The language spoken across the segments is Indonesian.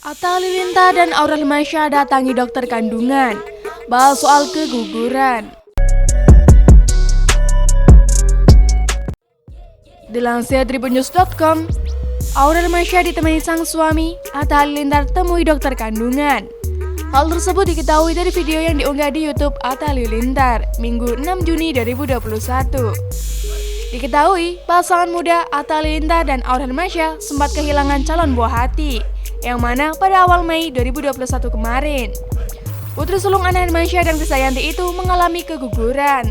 Atta Halilintar dan Aurel Hermansyah datangi dokter kandungan, bahas soal keguguran. Dilansir tribunnews.com, Aurel Hermansyah ditemani sang suami, Atta Halilintar temui dokter kandungan. Hal tersebut diketahui dari video yang diunggah di YouTube Atta Halilintar, Minggu 6 Juni 2021. Diketahui, pasangan muda Atta Halilintar dan Aurel Hermansyah sempat kehilangan calon buah hati, yang mana pada awal Mei 2021 kemarin. Putri sulung Anna Hermansyah dan Krisdayanti itu mengalami keguguran.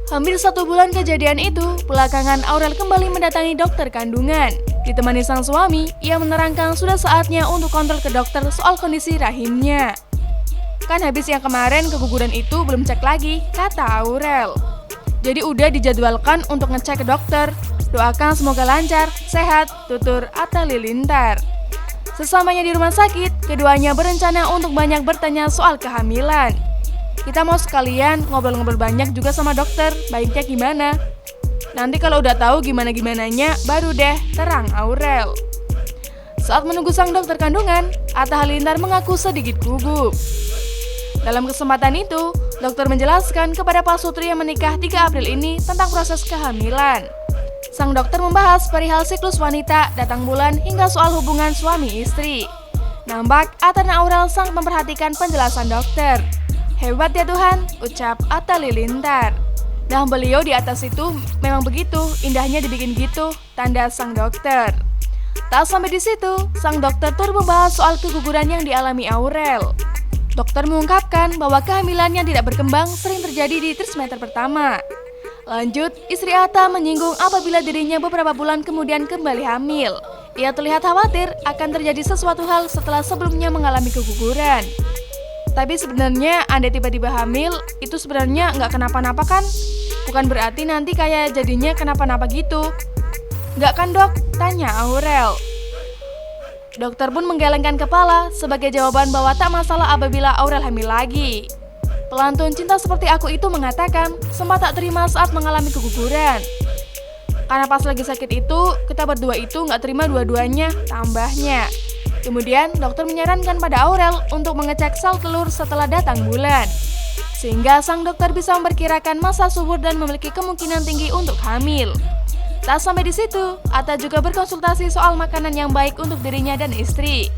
Hampir 1 bulan kejadian itu, belakangan Aurel kembali mendatangi dokter kandungan. Ditemani sang suami, ia menerangkan sudah saatnya untuk kontrol ke dokter soal kondisi rahimnya. Kan habis yang kemarin keguguran itu belum cek lagi, kata Aurel. Jadi udah dijadwalkan untuk ngecek ke dokter. Doakan semoga lancar, sehat, tutur Atta Halilintar. Sesamanya di rumah sakit, keduanya berencana untuk banyak bertanya soal kehamilan. Kita mau sekalian ngobrol-ngobrol banyak juga sama dokter, baiknya gimana? Nanti kalau udah tahu gimana-gimananya, baru deh, terang Aurel. Saat menunggu sang dokter kandungan, Atta Halilintar mengaku sedikit gugup. Dalam kesempatan itu, dokter menjelaskan kepada Pak Sutri yang menikah 3 April ini tentang proses kehamilan. Sang dokter membahas perihal siklus wanita, datang bulan, hingga soal hubungan suami istri. Nampak Atta dan Aurel sangat memperhatikan penjelasan dokter. Hebat ya Tuhan, ucap Atta Halilintar. Nah beliau di atas itu memang begitu, indahnya dibikin gitu, tanda sang dokter. Tak sampai di situ, sang dokter turut membahas soal keguguran yang dialami Aurel. Dokter mengungkapkan bahwa kehamilan yang tidak berkembang sering terjadi di trimester pertama. Lanjut, istri Atta menyinggung apabila dirinya beberapa bulan kemudian kembali hamil. Ia terlihat khawatir akan terjadi sesuatu hal setelah sebelumnya mengalami keguguran. Tapi sebenarnya andai tiba-tiba hamil, itu sebenarnya nggak kenapa-napa kan? Bukan berarti nanti kayak jadinya kenapa-napa gitu. Nggak kan dok? Tanya Aurel. Dokter pun menggelengkan kepala sebagai jawaban bahwa tak masalah apabila Aurel hamil lagi. Pelantun Cinta Seperti Aku itu mengatakan sempat tak terima saat mengalami keguguran. Karena pas lagi sakit itu, kita berdua itu nggak terima dua-duanya, tambahnya. Kemudian dokter menyarankan pada Aurel untuk mengecek sel telur setelah datang bulan. Sehingga sang dokter bisa memperkirakan masa subur dan memiliki kemungkinan tinggi untuk hamil. Tak sampai di situ, Atta juga berkonsultasi soal makanan yang baik untuk dirinya dan istri.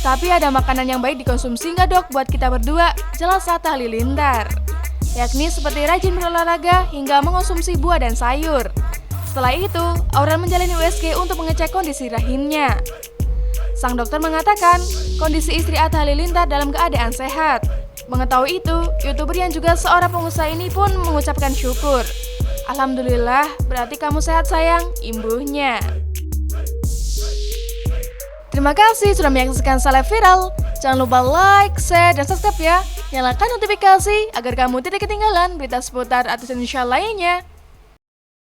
Tapi ada makanan yang baik dikonsumsi nggak dok buat kita berdua? Jelas Atta Halilintar. Yakni seperti rajin berolahraga hingga mengonsumsi buah dan sayur. Setelah itu, Aurel menjalani USG untuk mengecek kondisi rahimnya. Sang dokter mengatakan kondisi istri Atta Halilintar dalam keadaan sehat. Mengetahui itu, YouTuber yang juga seorang pengusaha ini pun mengucapkan syukur. Alhamdulillah, berarti kamu sehat sayang, imbuhnya. Terima kasih sudah menyaksikan Seleb Viral. Jangan lupa like, share, dan subscribe ya. Nyalakan notifikasi agar kamu tidak ketinggalan berita seputar artis Indonesia lainnya.